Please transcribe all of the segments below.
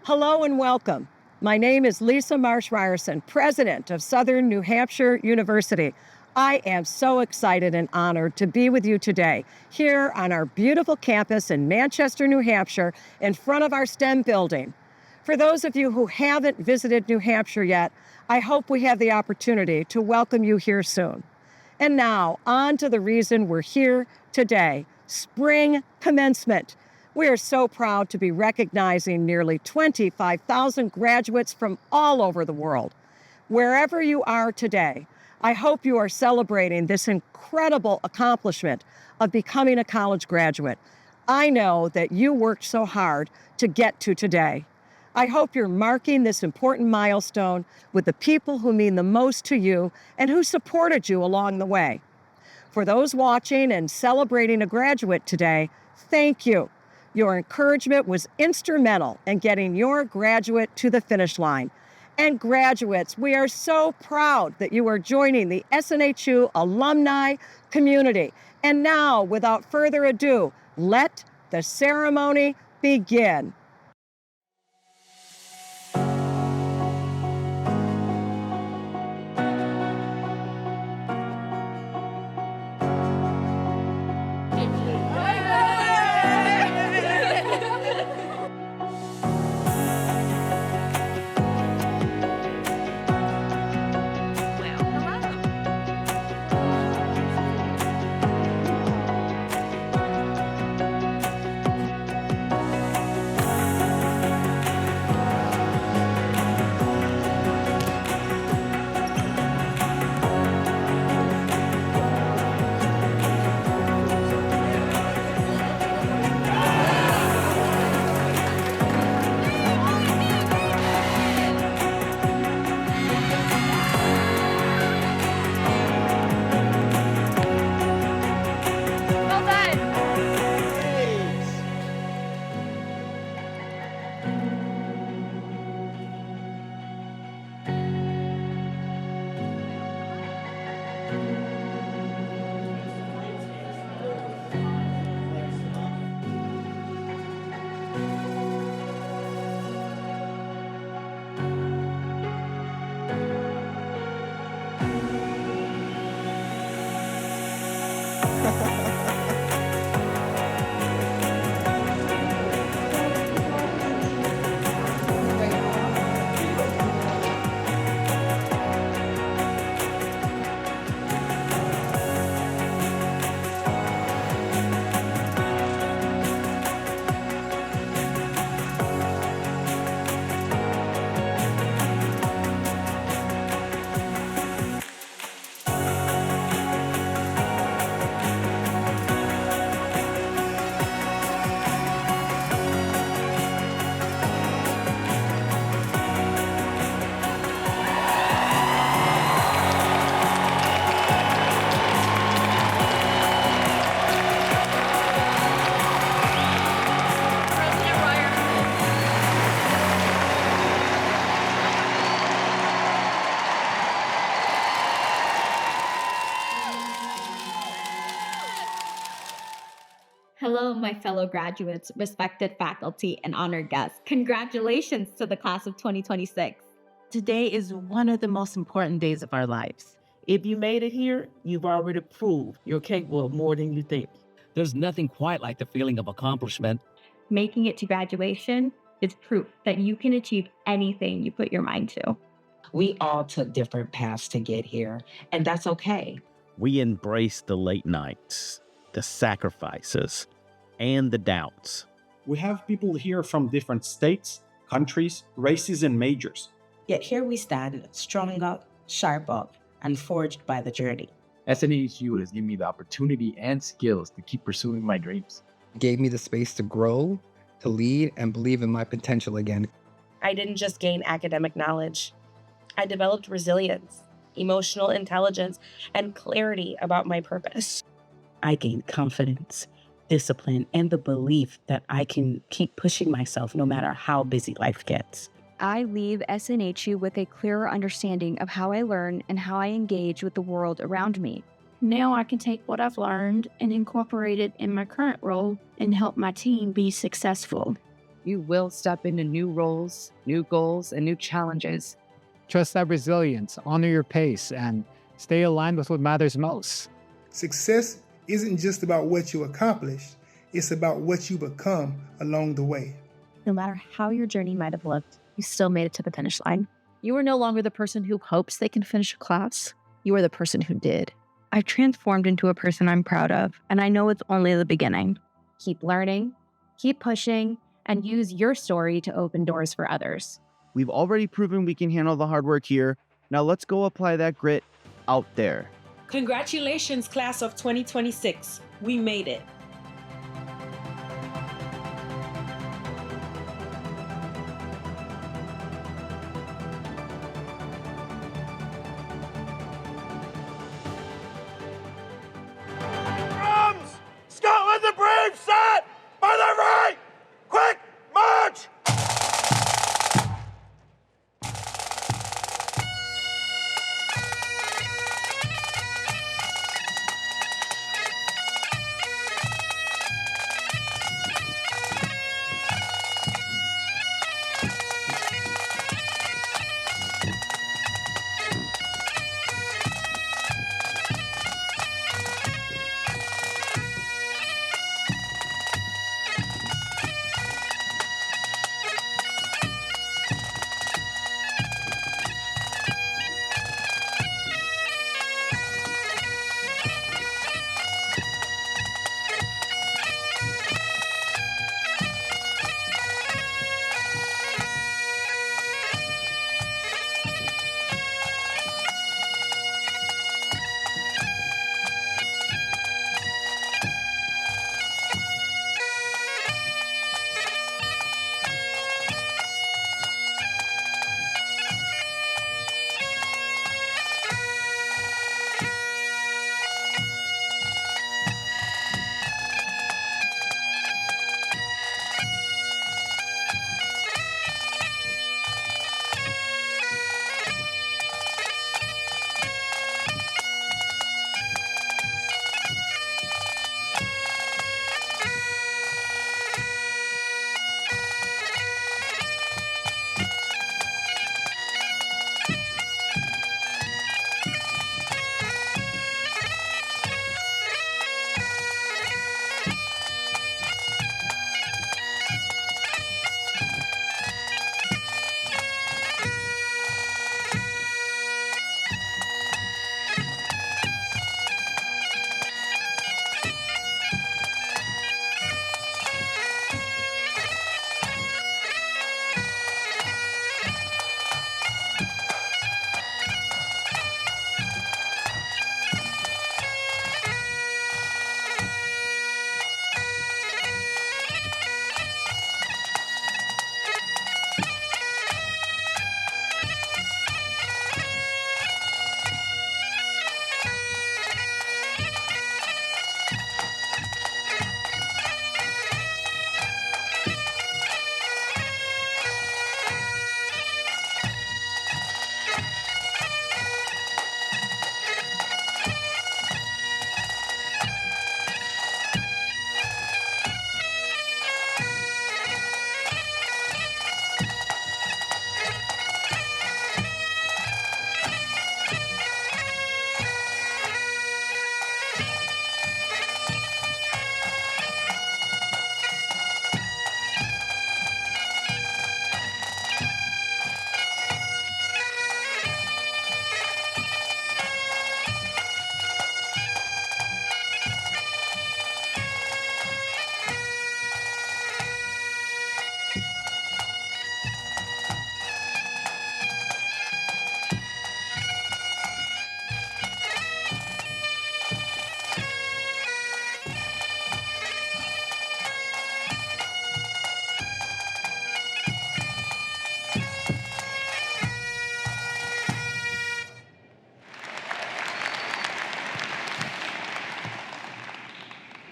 Hello and welcome. My name is Lisa Marsh Ryerson, president of Southern New Hampshire University. I am so excited and honored to be with you today here on our beautiful campus in Manchester, New Hampshire, in front of our STEM building. For those of you who haven't visited New Hampshire yet, I hope we have the opportunity to welcome you here soon. And now, on to the reason we're here today, spring commencement. We are so proud to be recognizing nearly 25,000 graduates from all over the world. Wherever you are today, I hope you are celebrating this incredible accomplishment of becoming a college graduate. I know that you worked so hard to get to today. I hope you're marking this important milestone with the people who mean the most to you and who supported you along the way. For those watching and celebrating a graduate today, thank you. Your encouragement was instrumental in getting your graduate to the finish line. And graduates, we are so proud that you are joining the SNHU alumni community. And now, without further ado, let the ceremony begin. Hello, my fellow graduates, respected faculty, and honored guests. Congratulations to the class of 2026. Today is one of the most important days of our lives. If you made it here, you've already proved you're capable of more than you think. There's nothing quite like the feeling of accomplishment. Making it to graduation is proof that you can achieve anything you put your mind to. We all took different paths to get here, and that's okay. We embrace the late nights, the sacrifices, and the doubts. We have people here from different states, countries, races, and majors. Yet here we stand, strong up, sharp up, and forged by the journey. SNHU has given me the opportunity and skills to keep pursuing my dreams. It gave me the space to grow, to lead, and believe in my potential again. I didn't just gain academic knowledge. I developed resilience, emotional intelligence, and clarity about my purpose. I gained confidence, discipline, and the belief that I can keep pushing myself no matter how busy life gets. I leave SNHU with a clearer understanding of how I learn and how I engage with the world around me. Now I can take what I've learned and incorporate it in my current role and help my team be successful. You will step into new roles, new goals, and new challenges. Trust that resilience, honor your pace, and stay aligned with what matters most. Success isn't just about what you accomplish, it's about what you become along the way. No matter how your journey might have looked, you still made it to the finish line. You are no longer the person who hopes they can finish a class. You are the person who did. I've transformed into a person I'm proud of, and I know it's only the beginning. Keep learning, keep pushing, and use your story to open doors for others. We've already proven we can handle the hard work here. Now let's go apply that grit out there. Congratulations, class of 2026. We made it. Drums! Scotland the Brave set! By the right! Quick march!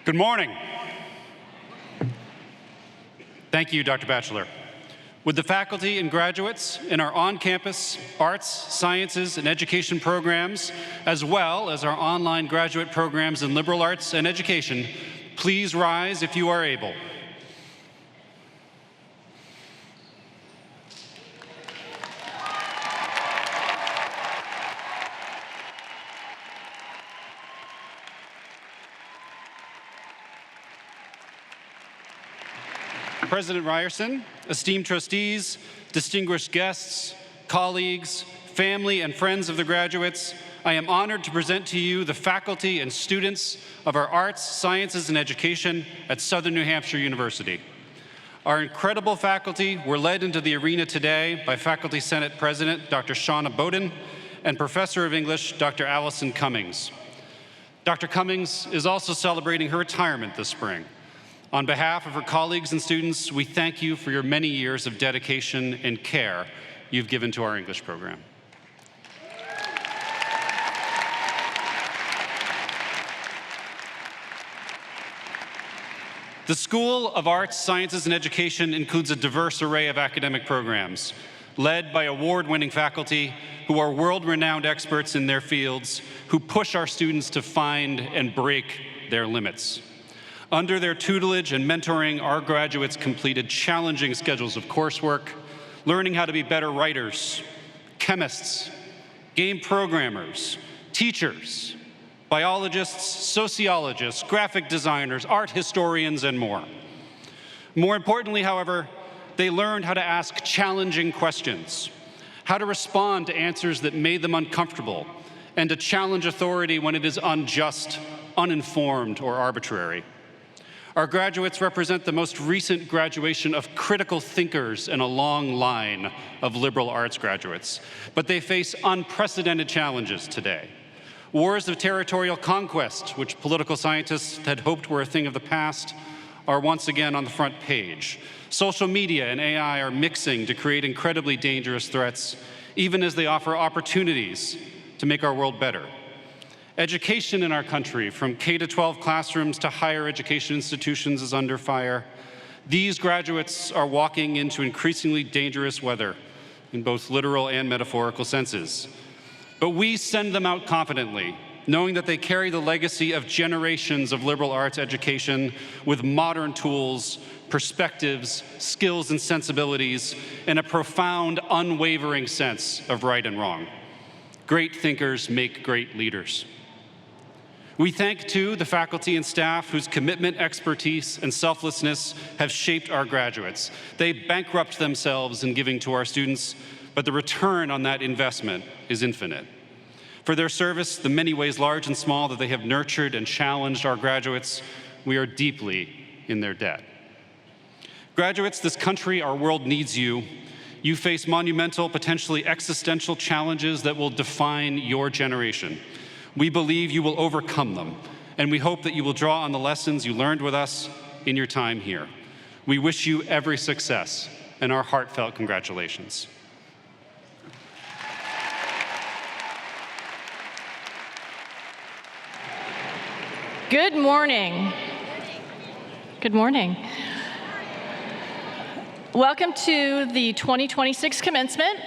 Good morning. Thank you, Dr. Batchelor. Would the faculty and graduates in our on-campus arts, sciences, and education programs, as well as our online graduate programs in liberal arts and education, please rise if you are able. President Ryerson, esteemed trustees, distinguished guests, colleagues, family, and friends of the graduates, I am honored to present to you the faculty and students of our Arts, Sciences, and Education at Southern New Hampshire University. Our incredible faculty were led into the arena today by Faculty Senate President Dr. Shauna Bowden and Professor of English Dr. Allison Cummings. Dr. Cummings is also celebrating her retirement this spring. On behalf of her colleagues and students, we thank you for your many years of dedication and care you've given to our English program. The School of Arts, Sciences, and Education includes a diverse array of academic programs, led by award-winning faculty who are world-renowned experts in their fields, who push our students to find and break their limits. Under their tutelage and mentoring, our graduates completed challenging schedules of coursework, learning how to be better writers, chemists, game programmers, teachers, biologists, sociologists, graphic designers, art historians, and more. More importantly, however, they learned how to ask challenging questions, how to respond to answers that made them uncomfortable, and to challenge authority when it is unjust, uninformed, or arbitrary. Our graduates represent the most recent graduation of critical thinkers in a long line of liberal arts graduates, but they face unprecedented challenges today. Wars of territorial conquest, which political scientists had hoped were a thing of the past, are once again on the front page. Social media and AI are mixing to create incredibly dangerous threats, even as they offer opportunities to make our world better. Education in our country, from K-12 classrooms to higher education institutions, is under fire. These graduates are walking into increasingly dangerous weather in both literal and metaphorical senses. But we send them out confidently, knowing that they carry the legacy of generations of liberal arts education with modern tools, perspectives, skills, and sensibilities, and a profound, unwavering sense of right and wrong. Great thinkers make great leaders. We thank, too, the faculty and staff whose commitment, expertise, and selflessness have shaped our graduates. They bankrupt themselves in giving to our students, but the return on that investment is infinite. For their service, the many ways, large and small, that they have nurtured and challenged our graduates, we are deeply in their debt. Graduates, this country, our world needs you. You face monumental, potentially existential challenges that will define your generation. We believe you will overcome them, and we hope that you will draw on the lessons you learned with us in your time here. We wish you every success, and our heartfelt congratulations. Good morning. Good morning. Welcome to the 2026 commencement.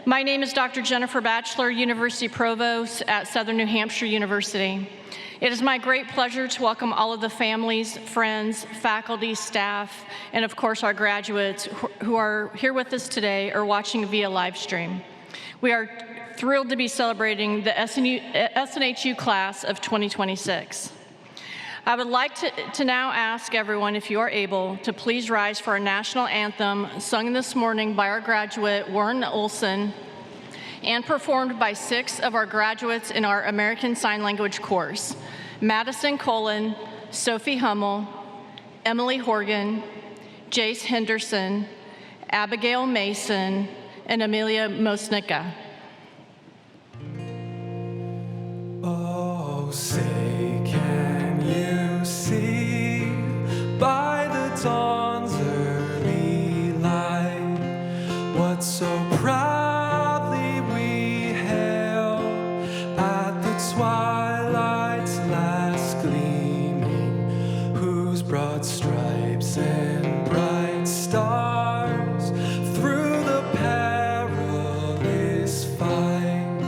My name is Dr. Jennifer Batchelor, University Provost at Southern New Hampshire University. It is my great pleasure to welcome all of the families, friends, faculty, staff, and of course our graduates who are here with us today or watching via live stream. We are thrilled to be celebrating the SNHU class of 2026. I would like to now ask everyone, if you are able, to please rise for our national anthem, sung this morning by our graduate, Warren Olson, and performed by 6 of our graduates in our American Sign Language course: Madison Colon, Sophie Hummel, Emily Horgan, Jace Henderson, Abigail Mason, and Amelia Mosnica. Oh, say can you see by the dawn's early light what so proudly we hailed at the twilight's last gleaming, whose broad stripes and bright stars through the perilous fight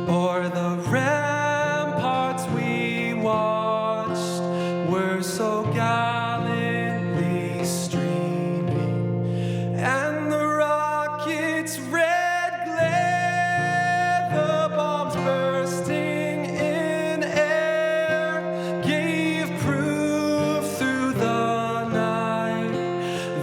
o'er the ramparts we watched were so gallantly streaming, and the rocket's red glare, the bombs bursting in air, gave proof through the night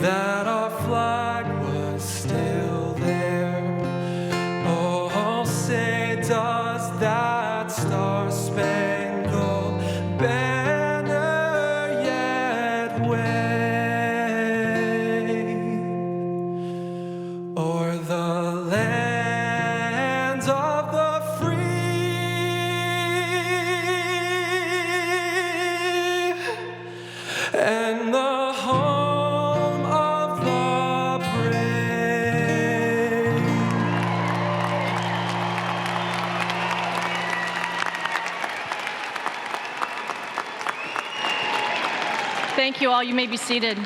Thank you all. You may be seated.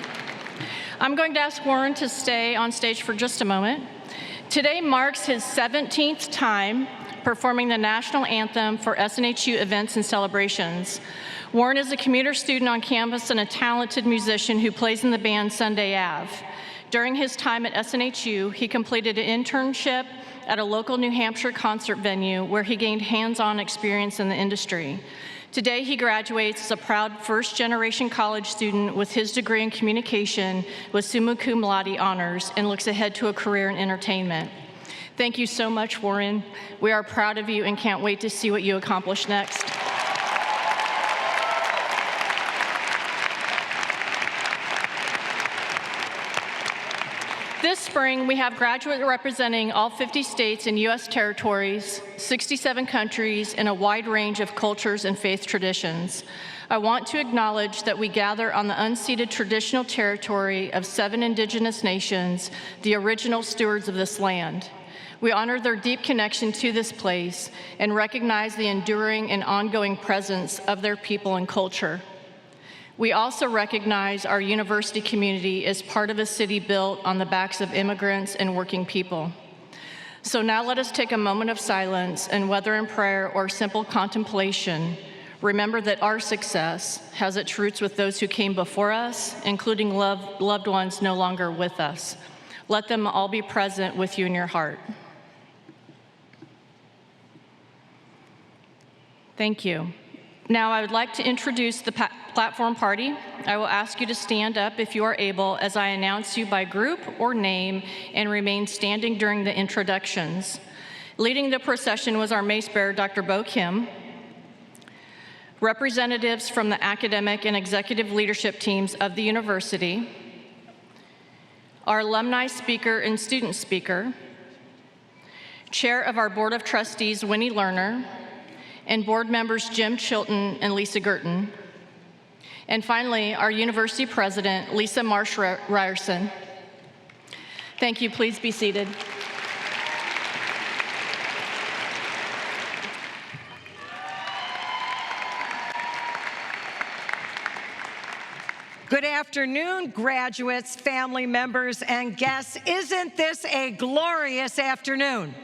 I'm going to ask Warren to stay on stage for just a moment. Today marks his 17th time performing the national anthem for SNHU events and celebrations. Warren is a commuter student on campus and a talented musician who plays in the band Sunday Ave. During his time at SNHU, he completed an internship at a local New Hampshire concert venue where he gained hands-on experience in the industry. Today, he graduates as a proud first-generation college student with his degree in communication with summa cum laude honors and looks ahead to a career in entertainment. Thank you so much, Warren. We are proud of you and can't wait to see what you accomplish next. This spring, we have graduates representing all 50 states and U.S. territories, 67 countries, and a wide range of cultures and faith traditions. I want to acknowledge that we gather on the unceded traditional territory of 7 indigenous nations, the original stewards of this land. We honor their deep connection to this place and recognize the enduring and ongoing presence of their people and culture. We also recognize our university community as part of a city built on the backs of immigrants and working people. So now let us take a moment of silence and, whether in prayer or simple contemplation, remember that our success has its roots with those who came before us, including loved ones no longer with us. Let them all be present with you in your heart. Thank you. Now I would like to introduce the platform party. I will ask you to stand up if you are able as I announce you by group or name and remain standing during the introductions. Leading the procession was our mace bearer, Dr. Bo Kim. Representatives from the academic and executive leadership teams of the university, our alumni speaker and student speaker, chair of our board of trustees, Winnie Lerner, and board members Jim Chilton and Lisa Gurton. And finally, our university president, Lisa Marsh Ryerson. Thank you. Please be seated. Good afternoon, graduates, family members, and guests. Isn't this a glorious afternoon?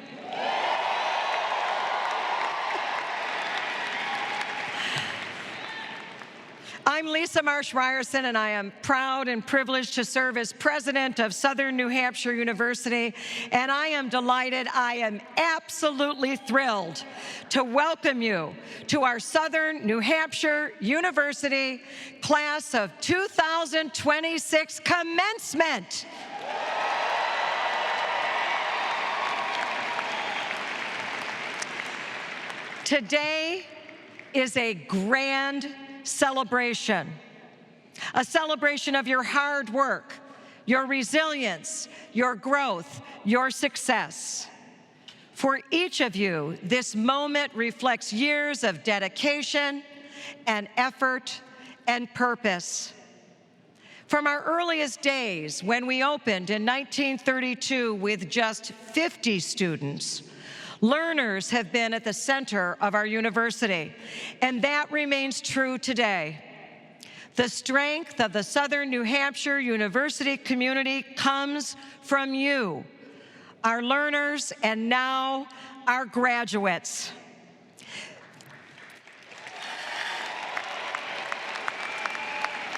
I'm Lisa Marsh Ryerson, and I am proud and privileged to serve as president of Southern New Hampshire University, and I am delighted, I am absolutely thrilled to welcome you to our Southern New Hampshire University class of 2026 commencement. Today is a grand celebration, a celebration of your hard work, your resilience, your growth, your success. For each of you, this moment reflects years of dedication and effort and purpose. From our earliest days, when we opened in 1932 with just 50 students, learners have been at the center of our university, and that remains true today. The strength of the Southern New Hampshire University community comes from you, our learners, and now our graduates.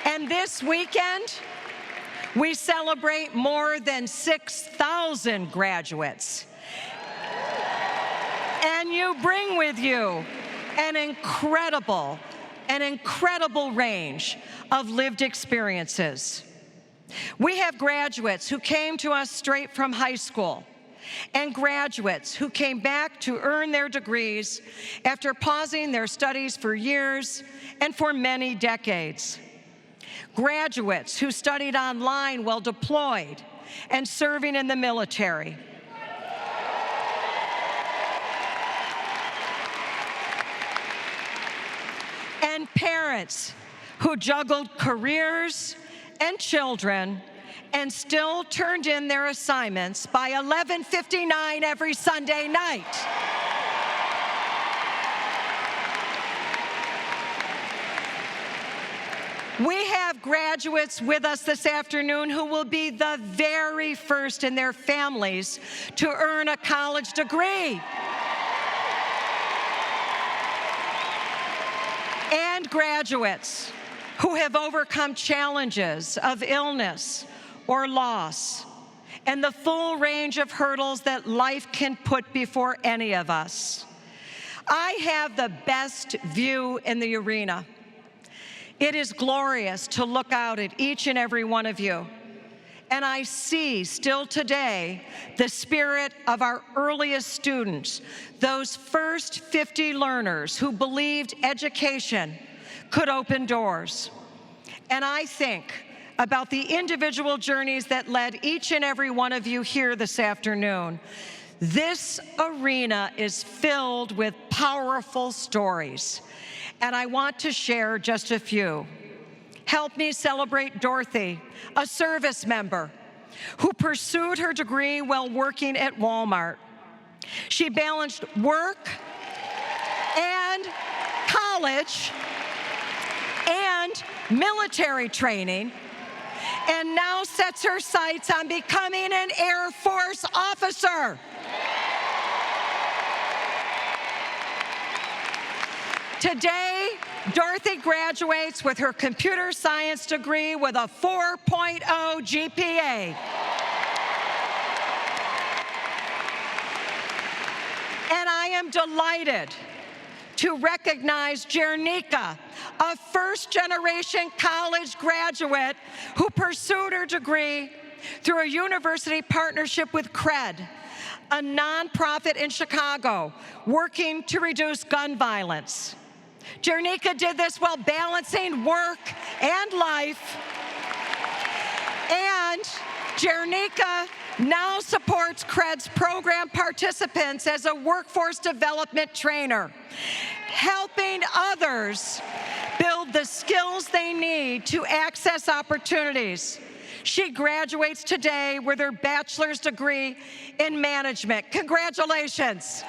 And this weekend, we celebrate more than 6,000 graduates. And you bring with you an incredible range of lived experiences. We have graduates who came to us straight from high school, and graduates who came back to earn their degrees after pausing their studies for years and for many decades. Graduates who studied online while deployed and serving in the military. And parents who juggled careers and children and still turned in their assignments by 11:59 every Sunday night. We have have graduates with us this afternoon who will be the very first in their families to earn a college degree. And graduates who have overcome challenges of illness or loss and the full range of hurdles that life can put before any of us. I have the best view in the arena. It is glorious to look out at each and every one of you. And I see still today the spirit of our earliest students, those first 50 learners who believed education could open doors. And I think about the individual journeys that led each and every one of you here this afternoon. This arena is filled with powerful stories, and I want to share just a few. Help me celebrate Dorothy, a service member who pursued her degree while working at Walmart. She balanced work and college and military training, and now sets her sights on becoming an Air Force officer. Today, Dorothy graduates with her computer science degree with a 4.0 GPA. And I am delighted to recognize Jernica, a first-generation college graduate who pursued her degree through a university partnership with CRED, a nonprofit in Chicago working to reduce gun violence. Jernica did this while balancing work and life. And Jernica now supports CRED's program participants as a workforce development trainer, helping others build the skills they need to access opportunities. She graduates today with her bachelor's degree in management. Congratulations.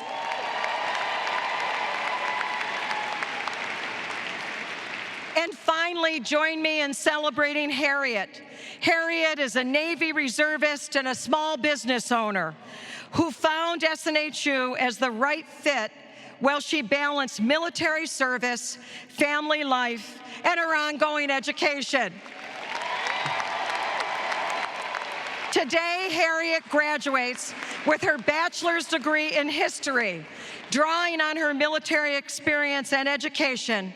And finally, join me in celebrating Harriet. Harriet is a Navy reservist and a small business owner who found SNHU as the right fit while she balanced military service, family life, and her ongoing education. Today, Harriet graduates with her bachelor's degree in history, drawing on her military experience and education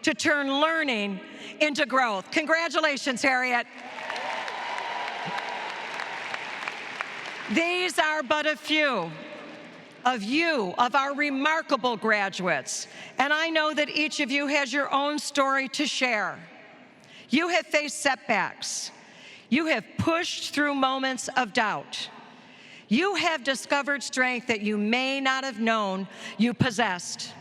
to turn learning into growth. Congratulations, Harriet. These are but a few of our remarkable graduates, and I know that each of you has your own story to share. You have faced setbacks. You have pushed through moments of doubt. You have discovered strength that you may not have known you possessed.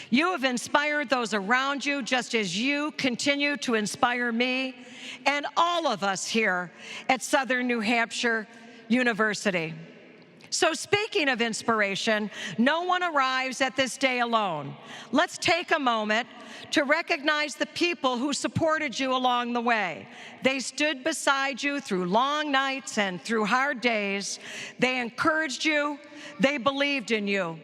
You have inspired those around you just as you continue to inspire me and all of us here at Southern New Hampshire University. So speaking of inspiration, no one arrives at this day alone. Let's take a moment to recognize the people who supported you along the way. They stood beside you through long nights and through hard days. They encouraged you. They believed in you.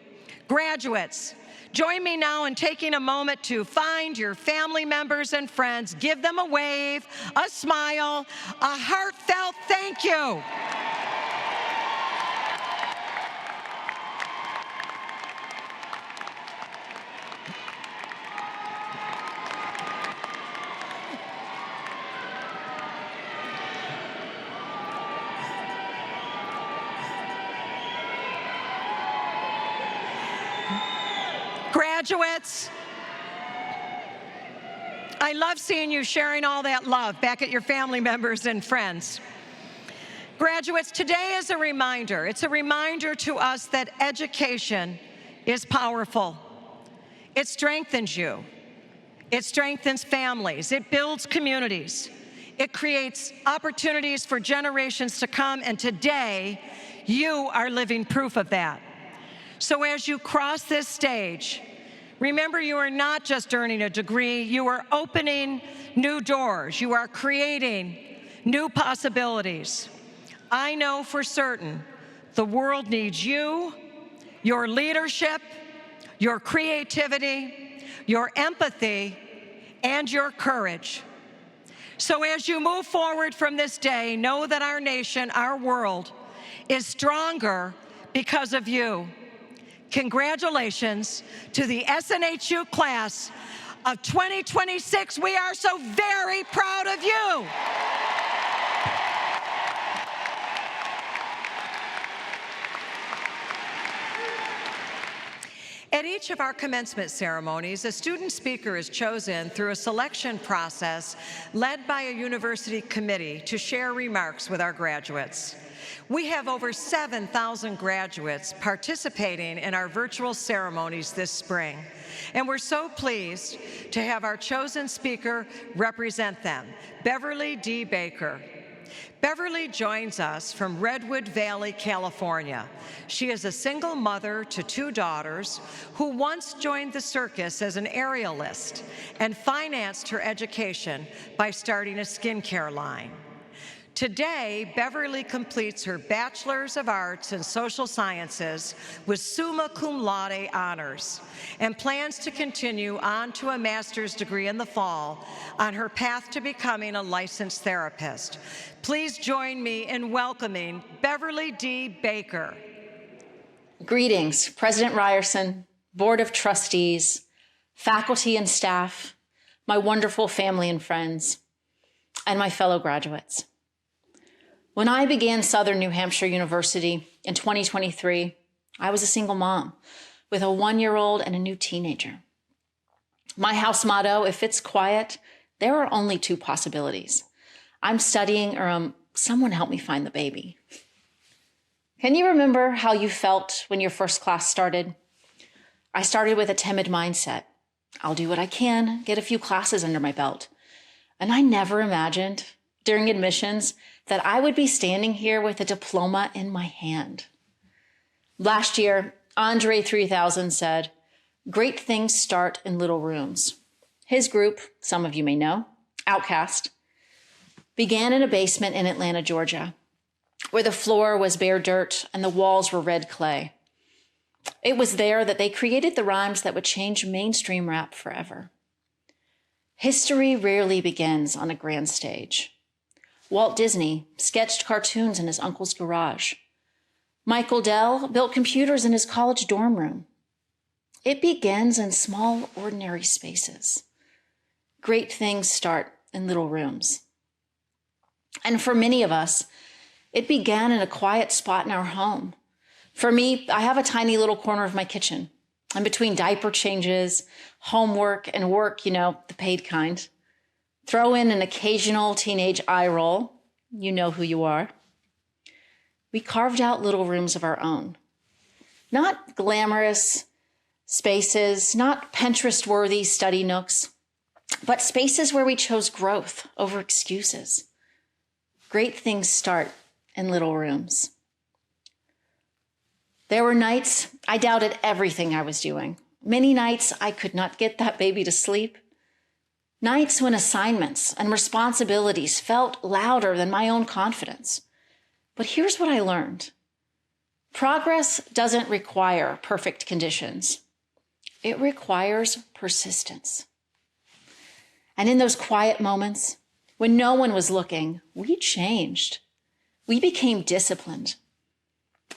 Graduates, join me now in taking a moment to find your family members and friends. Give them a wave, a smile, a heartfelt thank you. Graduates, I love seeing you sharing all that love back at your family members and friends. Graduates, today is a reminder. It's a reminder to us that education is powerful. It strengthens you. It strengthens families. It builds communities. It creates opportunities for generations to come, and today, you are living proof of that. So as you cross this stage, Remember, you are not just earning a degree, you are opening new doors. You are creating new possibilities. I know for certain the world needs you, your leadership, your creativity, your empathy, and your courage. So as you move forward from this day, know that our nation, our world, is stronger because of you. Congratulations to the SNHU class of 2026. We are so very proud of you. At each of our commencement ceremonies, a student speaker is chosen through a selection process led by a university committee to share remarks with our graduates. We have over 7,000 graduates participating in our virtual ceremonies this spring, and we're so pleased to have our chosen speaker represent them, Beverly D. Baker. Beverly joins us from Redwood Valley, California. She is a single mother to 2 daughters who once joined the circus as an aerialist and financed her education by starting a skincare line. Today, Beverly completes her Bachelor's of Arts in Social Sciences with summa cum laude honors and plans to continue on to a master's degree in the fall on her path to becoming a licensed therapist. Please join me in welcoming Beverly D. Baker. Greetings, President Ryerson, Board of Trustees, faculty and staff, my wonderful family and friends, and my fellow graduates. When I began Southern New Hampshire University in 2023, I was a single mom with a 1-year-old and a new teenager. My house motto, if it's quiet, there are only 2 possibilities. I'm studying or someone help me find the baby. Can you remember how you felt when your first class started? I started with a timid mindset. I'll do what I can, get a few classes under my belt. And I never imagined during admissions that I would be standing here with a diploma in my hand. Last year, Andre 3000 said, "Great things start in little rooms." His group, some of you may know, Outcast, began in a basement in Atlanta, Georgia, where the floor was bare dirt and the walls were red clay. It was there that they created the rhymes that would change mainstream rap forever. History rarely begins on a grand stage. Walt Disney sketched cartoons in his uncle's garage. Michael Dell built computers in his college dorm room. It begins in small, ordinary spaces. Great things start in little rooms. And for many of us, it began in a quiet spot in our home. For me, I have a tiny little corner of my kitchen. And between diaper changes, homework, and work, the paid kind, throw in an occasional teenage eye roll, you know who you are. We carved out little rooms of our own. Not glamorous spaces, not Pinterest-worthy study nooks, but spaces where we chose growth over excuses. Great things start in little rooms. There were nights I doubted everything I was doing. Many nights I could not get that baby to sleep. Nights when assignments and responsibilities felt louder than my own confidence. But here's what I learned. Progress doesn't require perfect conditions. It requires persistence. And in those quiet moments, when no one was looking, we changed. We became disciplined.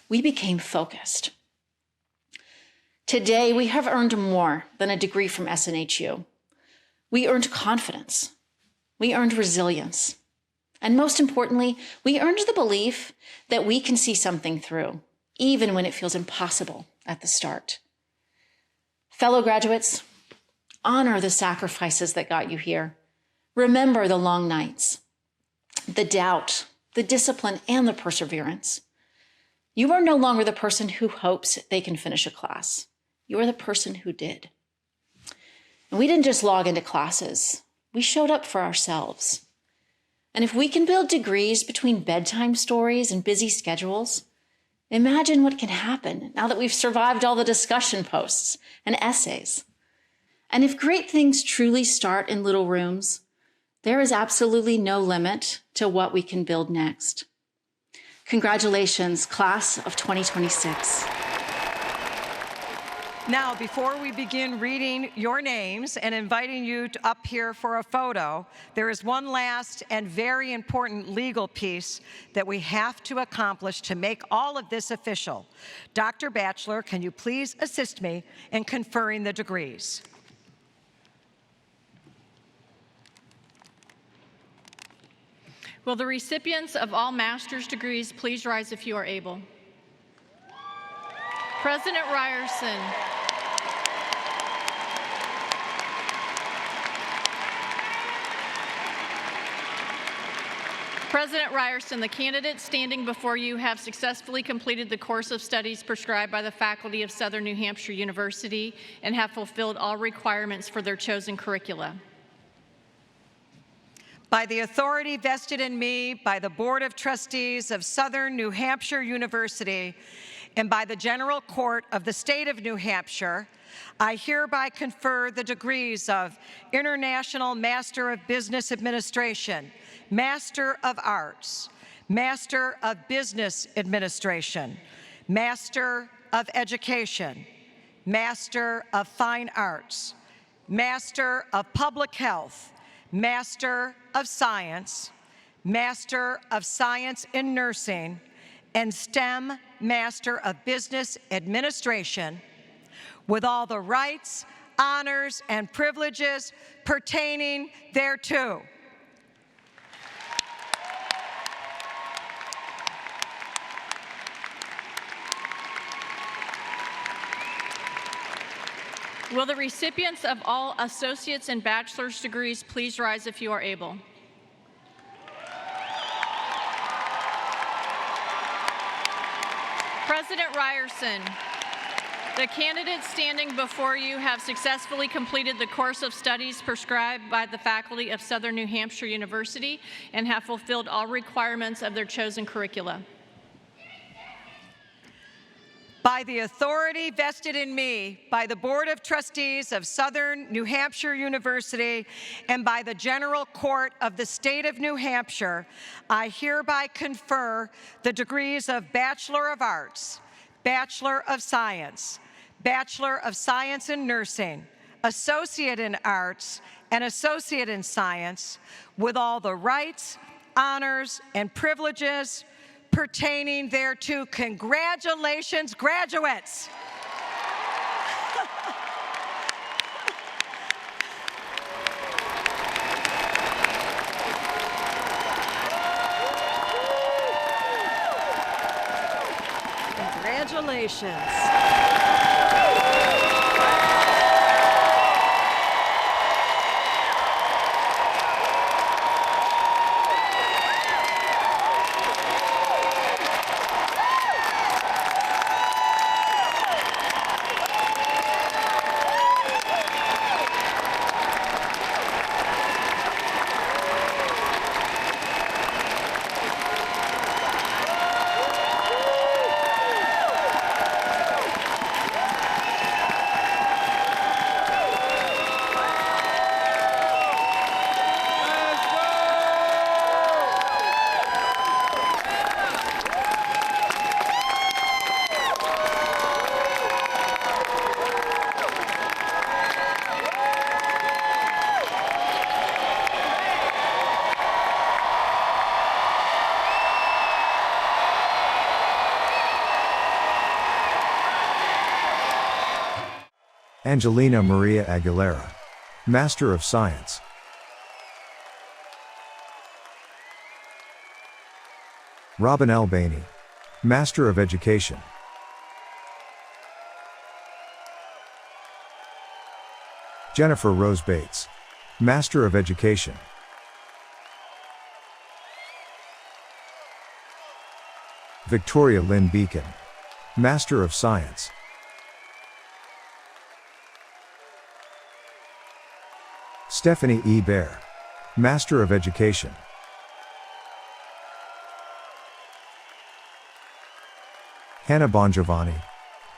We became focused. Today, we have earned more than a degree from SNHU. We earned confidence. We earned resilience. And most importantly, we earned the belief that we can see something through, even when it feels impossible at the start. Fellow graduates, honor the sacrifices that got you here. Remember the long nights, the doubt, the discipline, and the perseverance. You are no longer the person who hopes they can finish a class. You are the person who did. And we didn't just log into classes. We showed up for ourselves. And if we can build degrees between bedtime stories and busy schedules, imagine what can happen now that we've survived all the discussion posts and essays. And if great things truly start in little rooms, there is absolutely no limit to what we can build next. Congratulations, class of 2026. Now, before we begin reading your names and inviting you up here for a photo, there is one last and very important legal piece that we have to accomplish to make all of this official. Dr. Batchelor, can you please assist me in conferring the degrees? Will the recipients of all master's degrees please rise if you are able? President Ryerson. President Ryerson, the candidates standing before you have successfully completed the course of studies prescribed by the faculty of Southern New Hampshire University and have fulfilled all requirements for their chosen curricula. By the authority vested in me by the Board of Trustees of Southern New Hampshire University and by the General Court of the State of New Hampshire, I hereby confer the degrees of International Master of Business Administration, Master of Arts, Master of Business Administration, Master of Education, Master of Fine Arts, Master of Public Health, Master of Science, Master of Science in Nursing, and STEM Master of Business Administration, with all the rights, honors, and privileges pertaining thereto. Will the recipients of all associate's and bachelor's degrees please rise if you are able? President Ryerson, the candidates standing before you have successfully completed the course of studies prescribed by the faculty of Southern New Hampshire University and have fulfilled all requirements of their chosen curricula. By the authority vested in me by the Board of Trustees of Southern New Hampshire University and by the General Court of the State of New Hampshire, I hereby confer the degrees of Bachelor of Arts, Bachelor of Science, Bachelor of Science in Nursing, Associate in Arts, and Associate in Science, with all the rights, honors, and privileges pertaining thereto. Congratulations, graduates. Congratulations. Angelina Maria Aguilera, Master of Science. Robin Albany, Master of Education. Jennifer Rose Bates, Master of Education. Victoria Lynn Beacon, Master of Science. Stephanie E. Bear, Master of Education. Hannah Bongiovanni,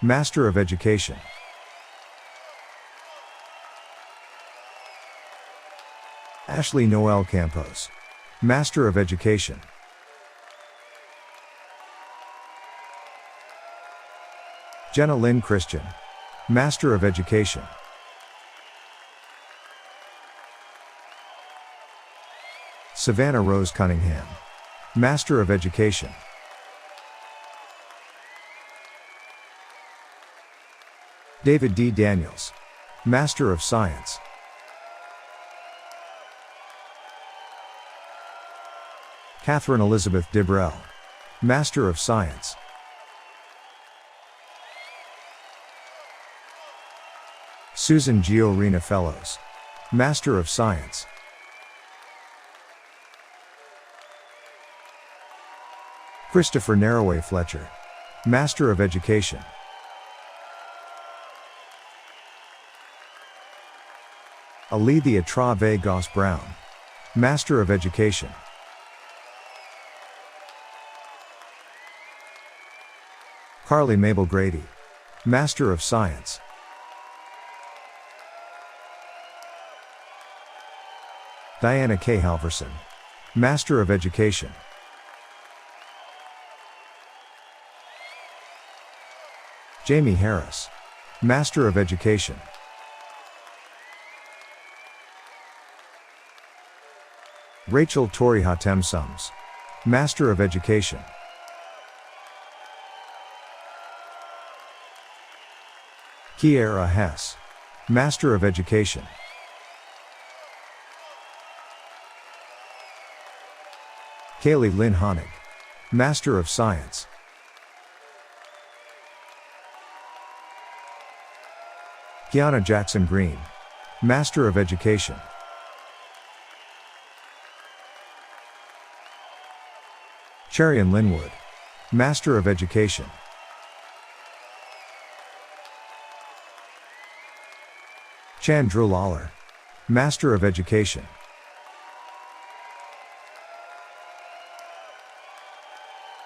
Master of Education. Ashley Noel Campos, Master of Education. Jenna Lynn Christian, Master of Education. Savannah Rose Cunningham, Master of Education. David D. Daniels, Master of Science. Catherine Elizabeth Dibrell, Master of Science. Susan Giorina Fellows, Master of Science. Christopher Narroway Fletcher, Master of Education. Alethea Trave Goss Brown, Master of Education. Carly Mabel Grady, Master of Science. Diana K. Halverson, Master of Education. Jamie Harris, Master of Education. Rachel Tori Hatem Sums, Master of Education. Kiera Hess, Master of Education. Kaylee Lynn Honig, Master of Science. Kiana Jackson Green, Master of Education. Cherian Linwood, Master of Education. Chan Drew Lawler, Master of Education.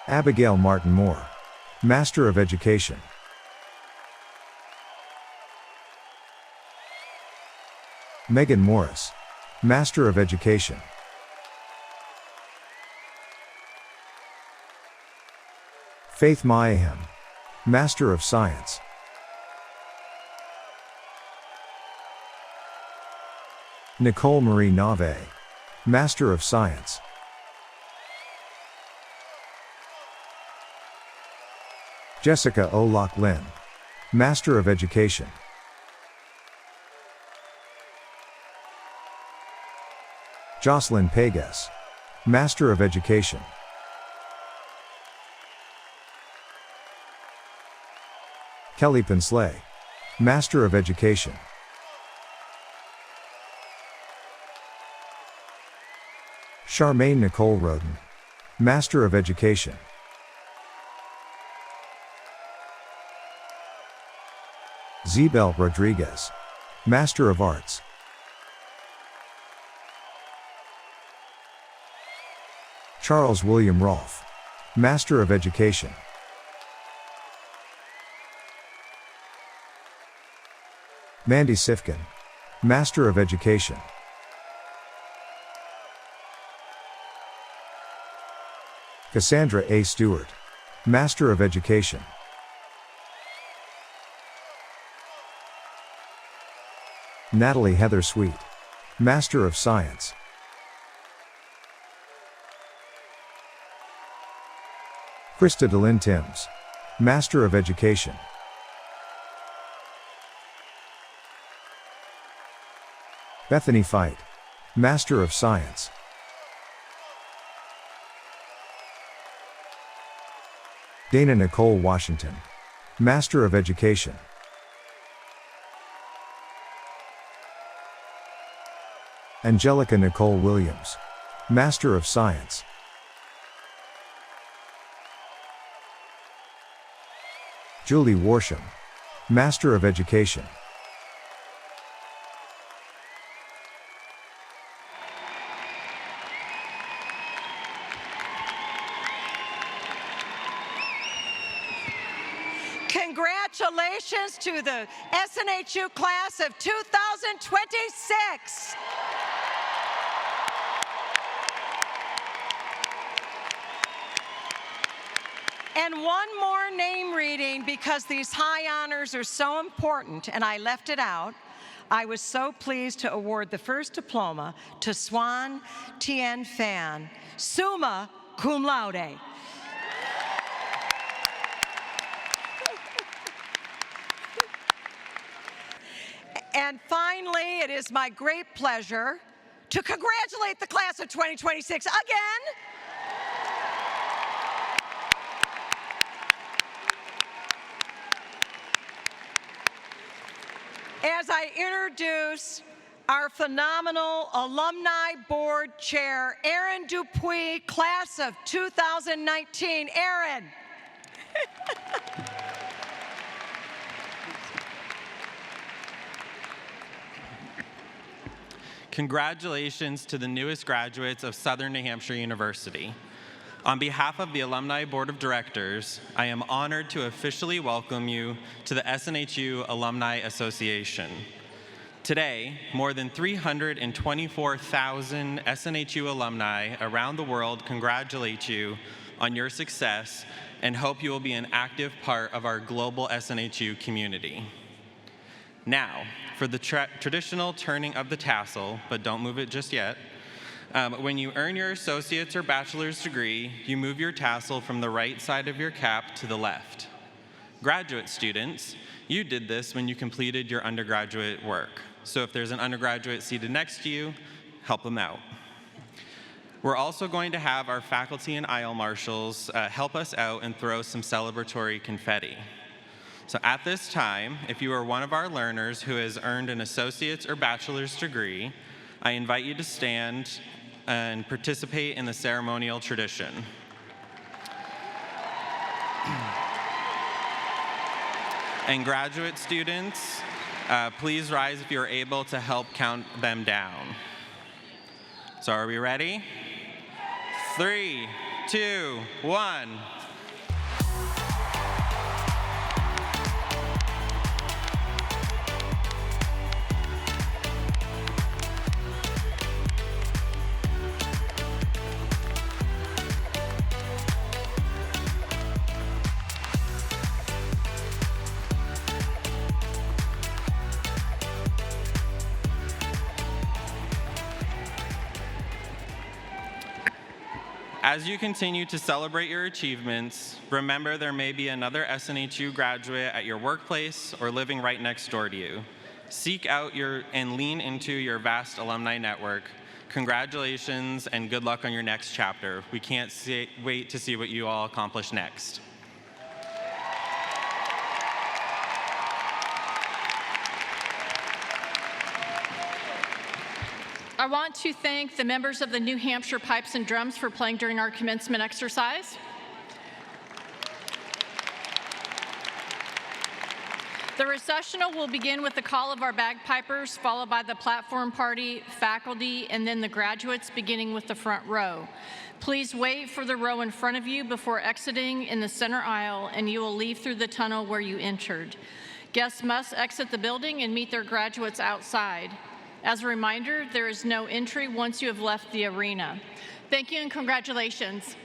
Abigail Martin Moore, Master of Education. Megan Morris, Master of Education. Faith Mayhem, Master of Science. Nicole Marie Nave, Master of Science. Jessica O. Locklin, Master of Education. Jocelyn Pegas, Master of Education. Kelly Pinsley, Master of Education. Charmaine Nicole Roden, Master of Education. Zebel Rodriguez, Master of Arts. Charles William Rolfe, Master of Education. Mandy Sifkin, Master of Education. Cassandra A. Stewart, Master of Education. Natalie Heather Sweet, Master of Science. Krista DeLynn Timms, Master of Education. Bethany Fight, Master of Science. Dana Nicole Washington, Master of Education. Angelica Nicole Williams, Master of Science. Julie Worsham, Master of Education. Congratulations to the SNHU class of 2026. And one more name reading, because these high honors are so important, and I left it out. I was so pleased to award the first diploma to Swan Tien Phan, summa cum laude. And finally, it is my great pleasure to congratulate the class of 2026 again. As I introduce our phenomenal Alumni Board Chair, Aaron Dupuis, class of 2019. Aaron. Congratulations to the newest graduates of Southern New Hampshire University. On behalf of the Alumni Board of Directors, I am honored to officially welcome you to the SNHU Alumni Association. Today, more than 324,000 SNHU alumni around the world congratulate you on your success and hope you will be an active part of our global SNHU community. Now, for the traditional turning of the tassel, but don't move it just yet. When you earn your associate's or bachelor's degree, you move your tassel from the right side of your cap to the left. Graduate students, you did this when you completed your undergraduate work. So if there's an undergraduate seated next to you, help them out. We're also going to have our faculty and aisle marshals help us out and throw some celebratory confetti. So at this time, if you are one of our learners who has earned an associate's or bachelor's degree, I invite you to stand and participate in the ceremonial tradition. And graduate students, please rise if you are able to help count them down. So are we ready? 3, 2, 1. As you continue to celebrate your achievements, remember there may be another SNHU graduate at your workplace or living right next door to you. Seek out and lean into your vast alumni network. Congratulations and good luck on your next chapter. We can't wait to see what you all accomplish next. I want to thank the members of the New Hampshire Pipes and Drums for playing during our commencement exercise. The recessional will begin with the call of our bagpipers, followed by the platform party, faculty, and then the graduates, beginning with the front row. Please wait for the row in front of you before exiting in the center aisle, and you will leave through the tunnel where you entered. Guests must exit the building and meet their graduates outside. As a reminder, there is no entry once you have left the arena. Thank you and congratulations.